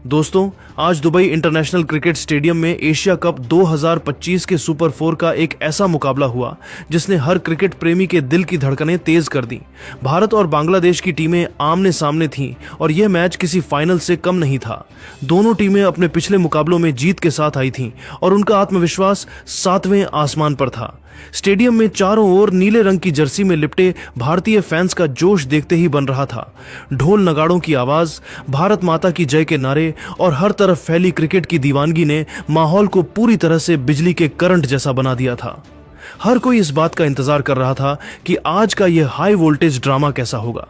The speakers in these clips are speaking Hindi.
दोस्तों, आज दुबई इंटरनेशनल क्रिकेट स्टेडियम में एशिया कप 2025 के सुपर 4 का एक ऐसा मुकाबला हुआ जिसने हर क्रिकेट प्रेमी के दिल की धड़कनें तेज कर दी। भारत और बांग्लादेश की टीमें आमने सामने थीं और यह मैच किसी फाइनल से कम नहीं था। दोनों टीमें अपने पिछले मुकाबलों में जीत के साथ आई थीं और उनका आत्मविश्वास 7वें आसमान पर था। स्टेडियम में चारों ओर नीले रंग की जर्सी में लिपटे भारतीय फैंस का जोश देखते ही बन रहा था। ढोल नगाड़ों की आवाज, भारत माता की जय के नारे और हर तरफ फैली क्रिकेट की दीवानगी ने माहौल को पूरी तरह से बिजली के करंट जैसा बना दिया था। हर कोई इस बात का इंतजार कर रहा था कि आज का यह हाई वोल्टेज ड्रामा कैसा होगा।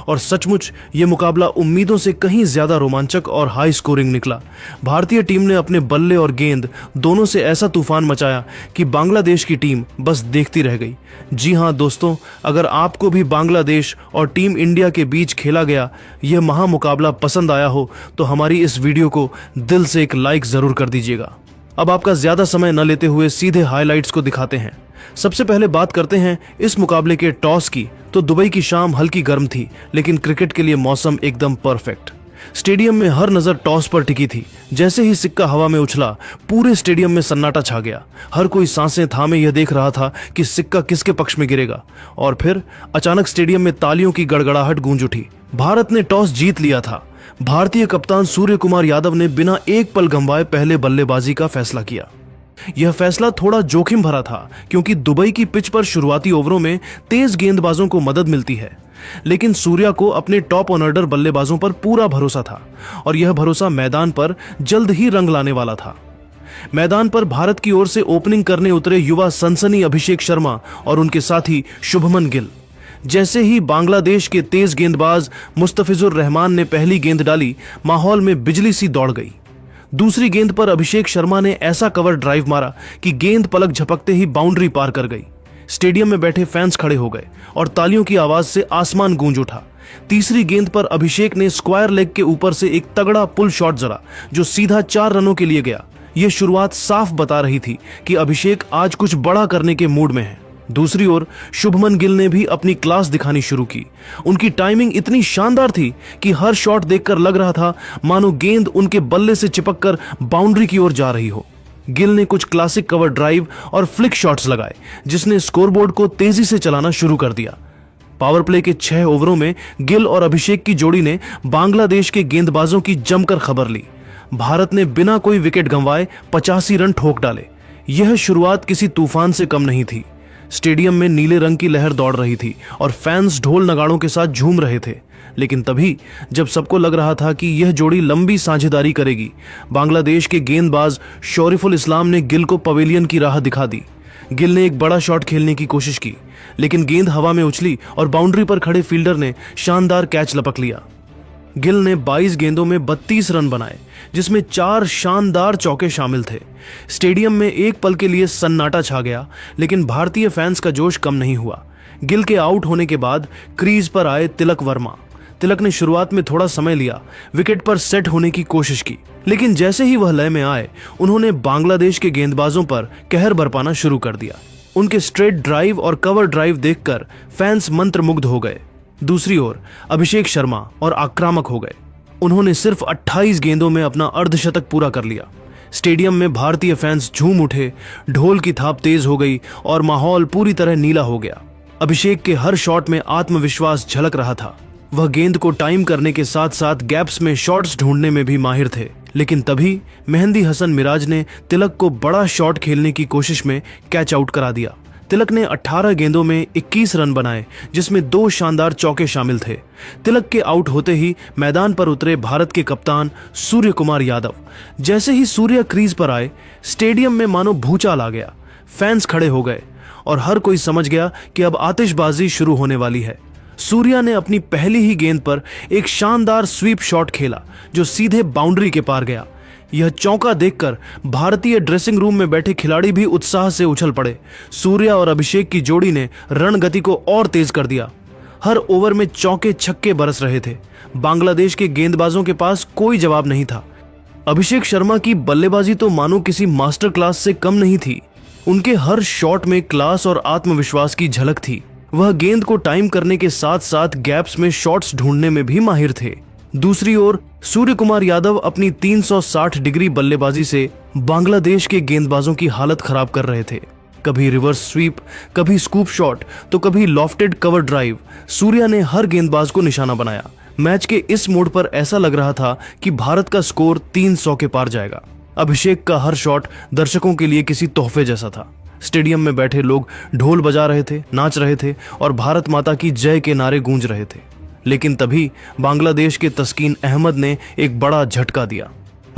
और सचमुच ये मुकाबला उम्मीदों से कहीं ज्यादा रोमांचक और हाई स्कोरिंग निकला। भारतीय टीम ने अपने बल्ले और गेंद दोनों से ऐसा तूफान मचाया कि बांग्लादेश की टीम बस देखती रह गई। जी हां दोस्तों, अगर आपको भी बांग्लादेश और टीम इंडिया के बीच खेला गया यह महामुकाबला पसंद आया हो तो हमारी इस वीडियो को दिल से एक लाइक जरूर कर दीजिएगा। अब आपका ज्यादा समय न लेते हुए सीधे हाइलाइट्स को दिखाते हैं। सबसे पहले बात करते हैं इस मुकाबले के टॉस की। तो दुबई की शाम हल्की गर्म थी, लेकिन क्रिकेट के लिए मौसम एकदम परफेक्ट। स्टेडियम में हर नजर टॉस पर टिकी थी। जैसे ही सिक्का हवा में उछला, पूरे स्टेडियम में सन्नाटा छा गया। हर कोई सांसें थामे यह देख रहा था कि सिक्का किसके पक्ष में गिरेगा। और फिर अचानक स्टेडियम में तालियों की गड़गड़ाहट गूंज उठी। भारत ने टॉस जीत लिया था। भारतीय कप्तान सूर्य कुमार यादव ने बिना एक पल गंवाए पहले बल्लेबाजी का फैसला किया। यह फैसला थोड़ा जोखिम भरा था क्योंकि दुबई की पिच पर शुरुआती ओवरों में तेज गेंदबाजों को मदद मिलती है, लेकिन सूर्या को अपने टॉप ऑर्डर बल्लेबाजों पर पूरा भरोसा था और यह भरोसा मैदान पर जल्द ही रंग लाने वाला था। मैदान पर भारत की ओर से ओपनिंग करने उतरे युवा सनसनी अभिषेक शर्मा और उनके साथी शुभमन गिल। जैसे ही बांग्लादेश के तेज गेंदबाज मुस्तफिजुर रहमान ने पहली गेंद डाली, माहौल में बिजली सी दौड़ गई। दूसरी गेंद पर अभिषेक शर्मा ने ऐसा कवर ड्राइव मारा कि गेंद पलक झपकते ही बाउंड्री पार कर गई। स्टेडियम में बैठे फैंस खड़े हो गए और तालियों की आवाज से आसमान गूंज उठा। तीसरी गेंद पर अभिषेक ने स्क्वायर लेग के ऊपर से एक तगड़ा पुल शॉट जड़ा जो सीधा 4 रनों के लिए गया। यह शुरुआत साफ बता रही थी कि अभिषेक आज कुछ बड़ा करने के मूड में है। दूसरी ओर शुभमन गिल ने भी अपनी क्लास दिखानी शुरू की। उनकी टाइमिंग इतनी शानदार थी कि हर शॉट देखकर लग रहा था मानो गेंद उनके बल्ले से चिपककर बाउंड्री की ओर जा रही हो। गिल ने कुछ क्लासिक कवर ड्राइव और फ्लिक शॉट्स लगाए जिसने स्कोरबोर्ड को तेजी से चलाना शुरू कर दिया। पावर प्ले के 6 ओवरों में गिल और अभिषेक की जोड़ी ने बांग्लादेश के गेंदबाजों की जमकर खबर ली। भारत ने बिना कोई विकेट गंवाए 85 रन ठोक डाले। यह शुरुआत किसी तूफान से कम नहीं थी। स्टेडियम में नीले रंग की लहर दौड़ रही थी और फैंस ढोल नगाड़ों के साथ झूम रहे थे। लेकिन तभी जब सबको लग रहा था कि यह जोड़ी लंबी साझेदारी करेगी, बांग्लादेश के गेंदबाज शरीफुल इस्लाम ने गिल को पवेलियन की राह दिखा दी। गिल ने एक बड़ा शॉट खेलने की कोशिश की, लेकिन गेंद हवा में उछली और बाउंड्री पर खड़े फील्डर ने शानदार कैच लपक लिया। गिल ने 22 गेंदों में 32 रन बनाए, जिसमें 4 शानदार चौके शामिल थे। स्टेडियम में एक पल के लिए सन्नाटा छा गया, लेकिन भारतीय फैंस का जोश कम नहीं हुआ। गिल के आउट होने के बाद क्रीज पर आए तिलक वर्मा। तिलक ने शुरुआत में थोड़ा समय लिया, विकेट पर सेट होने की कोशिश की, लेकिन जैसे ही वह लय में आए, उन्होंने बांग्लादेश के गेंदबाजों पर कहर बरपाना शुरू कर दिया। उनके स्ट्रेट ड्राइव और कवर ड्राइव देखकर फैंस मंत्रमुग्ध हो गए। दूसरी ओर अभिषेक शर्मा और आक्रामक हो गए। उन्होंने सिर्फ 28 गेंदों में अपना अर्धशतक पूरा कर लिया। स्टेडियम में भारतीय फैंस झूम उठे, ढोल की थाप तेज हो गई और माहौल पूरी तरह नीला हो गया। अभिषेक के हर शॉट में आत्मविश्वास झलक रहा था। वह गेंद को टाइम करने के साथ साथ गैप्स में शॉट्स ढूंढने में भी माहिर थे। लेकिन तभी मेहंदी हसन मिराज ने तिलक को बड़ा शॉट खेलने की कोशिश में कैच आउट करा दिया। तिलक ने 18 गेंदों में 21 रन बनाए, जिसमें 2 शानदार चौके शामिल थे। तिलक के आउट होते ही मैदान पर उतरे भारत के कप्तान सूर्य कुमार यादव। जैसे ही सूर्य क्रीज पर आए, स्टेडियम में मानो भूचाल आ गया। फैंस खड़े हो गए और हर कोई समझ गया कि अब आतिशबाजी शुरू होने वाली है। सूर्या ने अपनी पहली ही गेंद पर एक शानदार स्वीप शॉट खेला जो सीधे बाउंड्री के पार गया। यह चौका देखकर भारतीय ड्रेसिंग रूम में बैठे खिलाड़ी भी उत्साह से उछल पड़े। सूर्या और अभिषेक की जोड़ी ने रणगति को और तेज कर दिया। हर ओवर में चौके छक्के बरस रहे थे। बांग्लादेश के गेंदबाजों के पास कोई जवाब नहीं था। अभिषेक शर्मा की बल्लेबाजी तो मानो किसी मास्टर क्लास से कम नहीं थी। उनके हर शॉट में क्लास और आत्मविश्वास की झलक थी। वह गेंद को टाइम करने के साथ साथ गैप्स में शॉट्स ढूंढने में भी माहिर थे। दूसरी ओर सूर्य कुमार यादव अपनी 360 डिग्री बल्लेबाजी से बांग्लादेश के गेंदबाजों की हालत खराब कर रहे थे। कभी रिवर्स स्वीप, कभी स्कूप शॉट, तो कभी लॉफ्टेड कवर ड्राइव। सूर्या ने हर गेंदबाज को निशाना बनाया। मैच के इस मोड़ पर ऐसा लग रहा था कि भारत का स्कोर 300 के पार जाएगा। अभिषेक का हर शॉट दर्शकों के लिए किसी तोहफे जैसा था। स्टेडियम में बैठे लोग ढोल बजा रहे थे, नाच रहे थे और भारत माता की जय के नारे गूंज रहे थे। लेकिन तभी बांग्लादेश के तस्कीन अहमद ने एक बड़ा झटका दिया।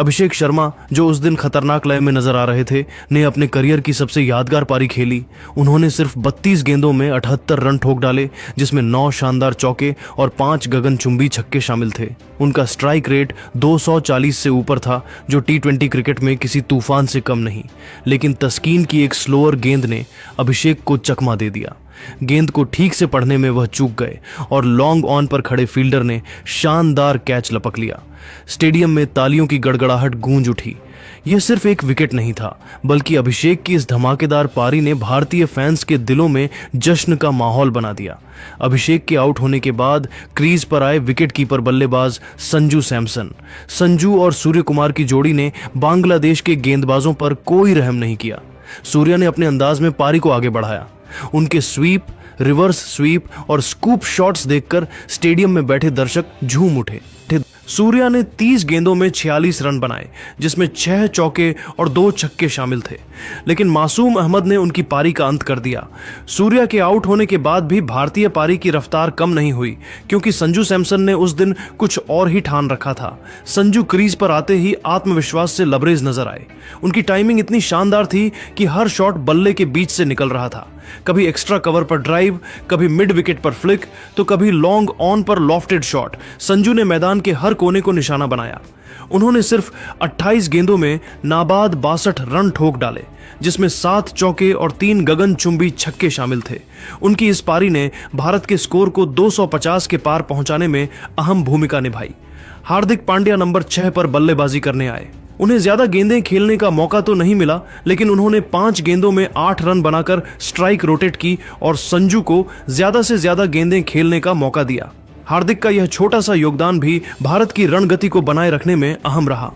अभिषेक शर्मा, जो उस दिन खतरनाक लय में नजर आ रहे थे, ने अपने करियर की सबसे यादगार पारी खेली। उन्होंने सिर्फ 32 गेंदों में 78 रन ठोक डाले, जिसमें 9 शानदार चौके और 5 गगनचुंबी छक्के शामिल थे। उनका स्ट्राइक रेट 240 से ऊपर था, जो T20 क्रिकेट में किसी तूफान से कम नहीं। लेकिन तस्कीन की एक स्लोअर गेंद ने अभिषेक को चकमा दे दिया। गेंद को ठीक से पढ़ने में वह चूक गए और लॉन्ग ऑन पर खड़े फील्डर ने शानदार कैच लपक लिया। स्टेडियम में तालियों की गड़गड़ाहट गूंज उठी। यह सिर्फ एक विकेट नहीं था, बल्कि अभिषेक की इस धमाकेदार पारी ने भारतीय फैंस के दिलों में जश्न का माहौल बना दिया। अभिषेक के आउट होने के बाद क्रीज पर आए विकेटकीपर बल्लेबाज संजू सैमसन। संजू और सूर्य कुमार की जोड़ी ने बांग्लादेश के गेंदबाजों पर कोई रहम नहीं किया। सूर्या ने अपने अंदाज में पारी को आगे बढ़ाया। उनके स्वीप, रिवर्स स्वीप और स्कूप शॉट्स देखकर स्टेडियम में बैठे दर्शक झूम उठे। सूर्या ने 30 गेंदों में 46 रन बनाए, जिसमें 6 चौके और 2 छक्के शामिल थे। लेकिन मासूम अहमद ने उनकी पारी का अंत कर दिया। सूर्या के आउट होने के बाद भी भारतीय पारी की रफ्तार कम नहीं हुई, क्योंकि संजू सैमसन ने उस दिन कुछ और ही ठान रखा था। संजू क्रीज पर आते ही आत्मविश्वास से लबरेज नजर आए। उनकी टाइमिंग इतनी शानदार थी कि हर शॉट बल्ले के बीच से निकल रहा था। कभी एक्स्ट्रा कवर पर ड्राइव, कभी मिड विकेट पर फ्लिक, तो कभी लॉन्ग ऑन पर लॉफ्टेड शॉट। संजू ने मैदान के हर कोने को निशाना बनाया। उन्होंने सिर्फ 28 गेंदों में नाबाद 62 रन ठोक डाले, जिसमें 7 चौके और 3 गगनचुंबी छक्के शामिल थे। उनकी इस पारी ने भारत के स्कोर को 250 के पार पहुंचाने में अहम भूमिका निभाई। हार्दिक पांड्या नंबर 6 पर बल्लेबाजी करने आए। उन्हें ज्यादा गेंदें खेलने का मौका तो नहीं मिला, लेकिन उन्होंने 5 गेंदों में 8 रन बनाकर स्ट्राइक रोटेट की और संजू को ज्यादा से ज्यादा गेंदें खेलने का मौका दिया। हार्दिक का यह छोटा सा योगदान भी भारत की रणगति को बनाए रखने में अहम रहा।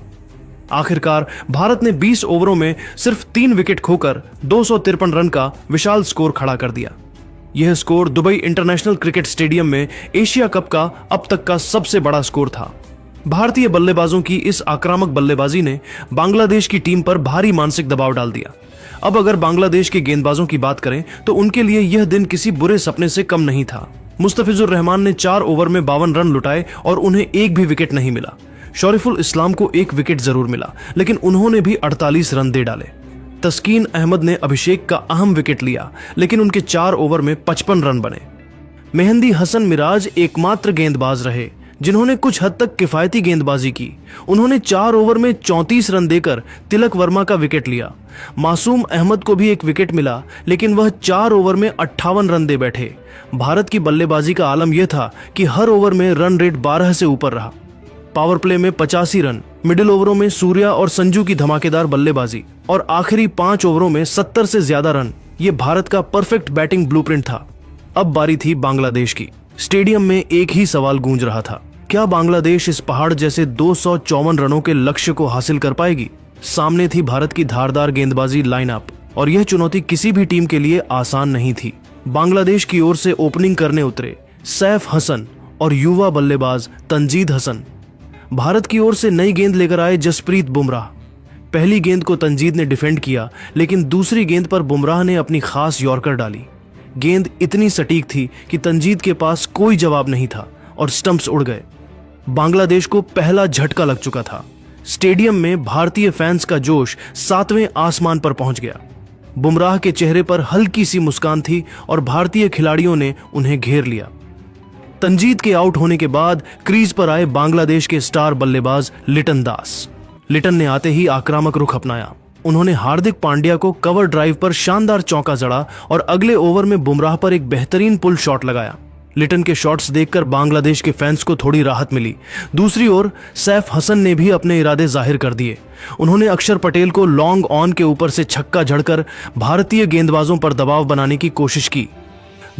आखिरकार भारत ने 20 ओवरों में सिर्फ 3 विकेट खोकर 253 रन का विशाल स्कोर खड़ा कर दिया। यह score Dubai international cricket stadium में एशिया कप का अब तक का सबसे बड़ा स्कोर था। भारतीय बल्लेबाजों की इस आक्रामक बल्लेबाजी ने बांग्लादेश की टीम पर भारी मानसिक दबाव डाल दिया। अब अगर बांग्लादेश के गेंदबाजों की बात करें तो उनके लिए यह दिन किसी बुरे सपने से कम नहीं था। मुस्तफिजुर रहमान ने 4 ओवर में 52 रन लुटाए और उन्हें एक भी विकेट नहीं मिला। शरीफुल इस्लाम को 1 विकेट जरूर मिला, लेकिन उन्होंने भी 48 रन दे डाले। तस्कीन अहमद ने अभिषेक का अहम विकेट लिया, लेकिन उनके 4 ओवर में 55 रन बने। मेहंदी हसन मिराज एकमात्र गेंदबाज रहे जिन्होंने कुछ हद तक किफायती गेंदबाजी की। उन्होंने 4 ओवर में 34 रन देकर तिलक वर्मा का विकेट लिया। मासूम अहमद को भी 1 विकेट मिला, लेकिन वह 4 ओवर में 58 रन दे बैठे। भारत की बल्लेबाजी का आलम यह था कि हर ओवर में रन रेट 12 से ऊपर रहा। पावर प्ले में 85 रन, मिडिल ओवरों में सूर्या और संजू की धमाकेदार बल्लेबाजी और आखिरी 5 ओवरों में 70 से ज्यादा रन। ये भारत का परफेक्ट बैटिंग ब्लूप्रिंट था। अब बारी थी बांग्लादेश की। स्टेडियम में एक ही सवाल गूंज रहा था, क्या बांग्लादेश इस पहाड़ जैसे 254 रनों के लक्ष्य को हासिल कर पाएगी? सामने थी भारत की धारदार गेंदबाजी लाइनअप और यह चुनौती किसी भी टीम के लिए आसान नहीं थी। बांग्लादेश की ओर से ओपनिंग करने उतरे सैफ हसन और युवा बल्लेबाज तंजीद हसन। भारत की ओर से नई गेंद लेकर आए जसप्रीत बुमराह। पहली गेंद को तंजीद ने डिफेंड किया, लेकिन दूसरी गेंद पर बुमराह ने अपनी खास यॉर्कर डाली। गेंद इतनी सटीक थी कि तंजीद के पास कोई जवाब नहीं था और स्टंप्स उड़ गए। बांग्लादेश को पहला झटका लग चुका था। स्टेडियम में भारतीय फैंस का जोश 7वें आसमान पर पहुंच गया। बुमराह के चेहरे पर हल्की सी मुस्कान थी और भारतीय खिलाड़ियों ने उन्हें घेर लिया। तंजीद के आउट होने के बाद क्रीज पर आए बांग्लादेश के स्टार बल्लेबाज लिटन दास। लिटन ने आते ही आक्रामक रुख अपनाया। उन्होंने हार्दिक पांड्या को कवर ड्राइव पर शानदार चौका जड़ा और अगले ओवर में बुमराह पर एक बेहतरीन पुल शॉट लगाया। लिटन के शॉट्स देखकर बांग्लादेश के फैंस को थोड़ी राहत मिली। दूसरी ओर सैफ हसन ने भी अपने इरादे जाहिर कर दिए। उन्होंने अक्षर पटेल को लॉन्ग ऑन के ऊपर से छक्का जड़कर भारतीय गेंदबाजों पर दबाव बनाने की कोशिश की।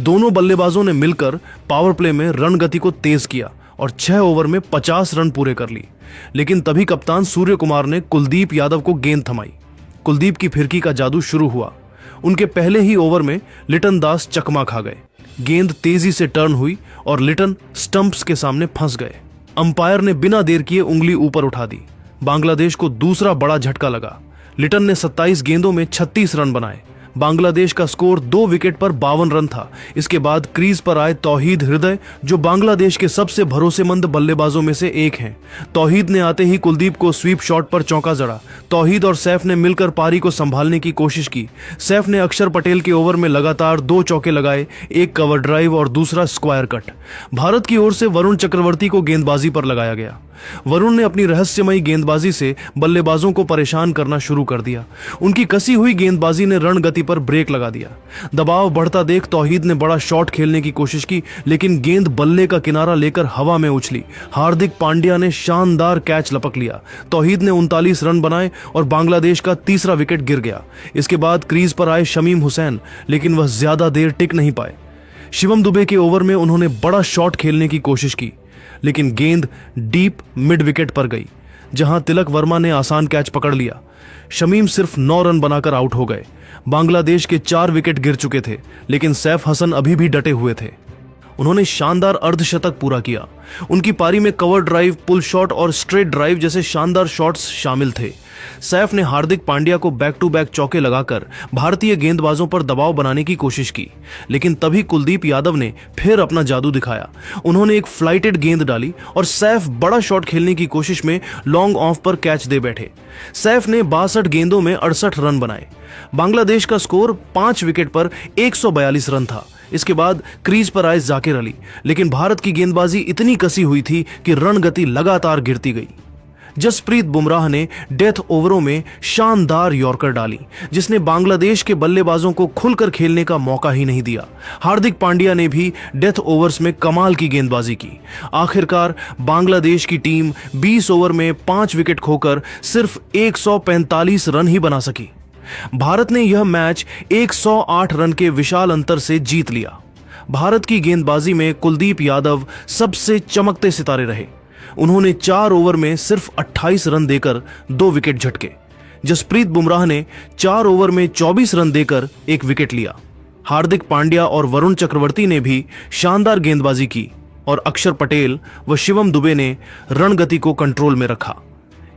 दोनों बल्लेबाजों ने मिलकर पावर प्ले में रणगति को तेज किया और 6 ओवर में 50 रन पूरे कर ली। लेकिन तभी कप्तान सूर्य कुमार ने कुलदीप यादव को गेंद थमाई। कुलदीप की फिरकी का जादू शुरू हुआ। उनके पहले ही ओवर में लिटन दास चकमा खा गए। गेंद तेजी से टर्न हुई और लिटन स्टंप्स के सामने फंस गए। अंपायर ने बिना देर किए उंगली ऊपर उठा दी। बांग्लादेश को दूसरा बड़ा झटका लगा। लिटन ने 27 गेंदों में 36 रन बनाए। बांग्लादेश का स्कोर 2 विकेट पर 52 रन था। इसके बाद क्रीज पर आए तौहीद हृदय, जो बांग्लादेश के सबसे भरोसेमंद बल्लेबाजों में से एक हैं। तौहीद ने आते ही कुलदीप को स्वीप शॉट पर चौका जड़ा। तौहीद और सैफ ने मिलकर पारी को संभालने की कोशिश की। सैफ ने अक्षर पटेल के ओवर में लगातार 2 चौके लगाए, एक कवर ड्राइव और दूसरा स्क्वायर कट। भारत की ओर से वरुण चक्रवर्ती को गेंदबाजी पर लगाया गया। वरुण ने अपनी रहस्यमयी गेंदबाजी से बल्लेबाजों को परेशान करना शुरू कर दिया। उनकी कसी हुई गेंदबाजी ने रन गति पर ब्रेक लगा दिया। दबाव बढ़ता देख तौहीद ने बड़ा शॉट खेलने की कोशिश की, लेकिन गेंद बल्ले का किनारा लेकर हवा में उछली। हार्दिक पांड्या ने शानदार कैच लपक लिया। तौहीद ने 39 रन बनाए और बांग्लादेश का तीसरा विकेट गिर गया। इसके बाद क्रीज पर आए शमीम हुसैन, लेकिन वह ज्यादा देर टिक नहीं पाए। शिवम दुबे के ओवर में उन्होंने बड़ा शॉट खेलने की कोशिश की, लेकिन गेंद डीप मिड विकेट पर गई, जहां तिलक वर्मा ने आसान कैच पकड़ लिया। शमीम सिर्फ 9 रन बनाकर आउट हो गए। बांग्लादेश के 4 विकेट गिर चुके थे, लेकिन सैफ हसन अभी भी डटे हुए थे। उन्होंने शानदार अर्धशतक पूरा किया। उनकी पारी में कवर ड्राइव, पुल शॉट और स्ट्रेट ड्राइव जैसे शानदार शॉट्स शामिल थे। सैफ ने हार्दिक पांड्या को बैक टू बैक चौके लगाकर भारतीय गेंदबाजों पर दबाव बनाने की कोशिश की, लेकिन तभी कुलदीप यादव ने फिर अपना जादू दिखाया। उन्होंने एक फ्लाइटेड गेंद डाली और सैफ बड़ा शॉट खेलने की कोशिश में लॉन्ग ऑफ पर कैच दे बैठे। सैफ ने 62 गेंदों में 68 रन बनाए। बांग्लादेश का स्कोर 5 विकेट पर 142 रन था। इसके बाद क्रीज पर आए जाकिर अली, लेकिन भारत की गेंदबाजी इतनी कसी हुई थी कि रन गति लगातार गिरती गई। जसप्रीत बुमराह ने डेथ ओवरों में शानदार यॉर्कर डाली, जिसने बांग्लादेश के बल्लेबाजों को खुलकर खेलने का मौका ही नहीं दिया। हार्दिक पांड्या ने भी डेथ ओवर्स में कमाल की गेंदबाजी की। आखिरकार बांग्लादेश की टीम 20 ओवर में 5 विकेट खोकर सिर्फ 145 रन ही बना सकी। भारत ने यह मैच 108 रन के विशाल अंतर से जीत लिया। भारत की गेंदबाजी में कुलदीप यादव सबसे चमकते सितारे रहे। उन्होंने 4 ओवर में सिर्फ 28 रन देकर 2 विकेट झटके। जसप्रीत बुमराह ने 4 ओवर में 24 रन देकर 1 विकेट लिया। हार्दिक पांड्या और वरुण चक्रवर्ती ने भी शानदार गेंदबाजी की और अक्षर पटेल व शिवम दुबे ने रण गति को कंट्रोल में रखा।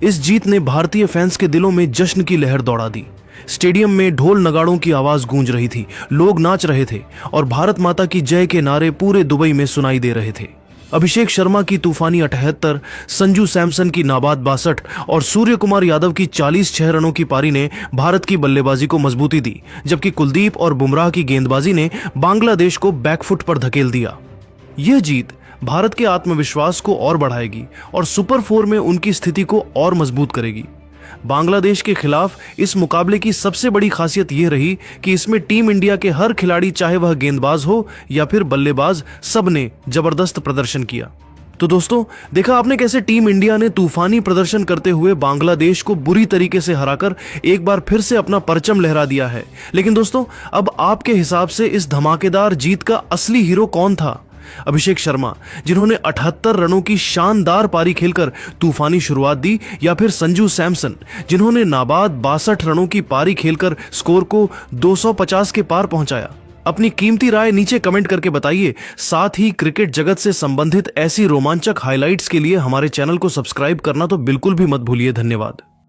इस जीत ने भारतीय फैंस के दिलों में जश्न की लहर दौड़ा दी। स्टेडियम में ढोल नगाड़ों की आवाज गूंज रही थी, लोग नाच रहे थे और भारत माता की जय के नारे पूरे दुबई में सुनाई दे रहे थे। अभिषेक शर्मा की तूफानी 78, संजू सैमसन की नाबाद 62 और सूर्य कुमार यादव की 40 6 रनों की पारी ने भारत की बल्लेबाजी को मजबूती दी, जबकि कुलदीप और बुमराह की गेंदबाजी ने बांग्लादेश को बैकफुट पर धकेल दिया। यह जीत भारत के आत्मविश्वास को और बढ़ाएगी और सुपर 4 में उनकी स्थिति को और मजबूत करेगी। बांग्लादेश के खिलाफ इस मुकाबले की सबसे बड़ी खासियत यह रही कि इसमें टीम इंडिया के हर खिलाड़ी, चाहे वह गेंदबाज हो या फिर बल्लेबाज, सबने जबरदस्त प्रदर्शन किया। तो दोस्तों, देखा आपने कैसे टीम इंडिया ने तूफानी प्रदर्शन करते हुए बांग्लादेश को बुरी तरीके से हराकर एक बार फिर से अपना परचम लहरा दिया है। लेकिन दोस्तों, अब आपके हिसाब से इस धमाकेदार जीत का असली हीरो कौन था? अभिषेक शर्मा, जिन्होंने 78 रनों की शानदार पारी खेलकर तूफानी शुरुआत दी, या फिर संजू सैमसन, जिन्होंने नाबाद 62 रनों की पारी खेलकर स्कोर को 250 के पार पहुंचाया? अपनी कीमती राय नीचे कमेंट करके बताइए। साथ ही क्रिकेट जगत से संबंधित ऐसी रोमांचक हाइलाइट्स के लिए हमारे चैनल को सब्सक्राइब करना तो बिल्कुल भी मत भूलिए। धन्यवाद।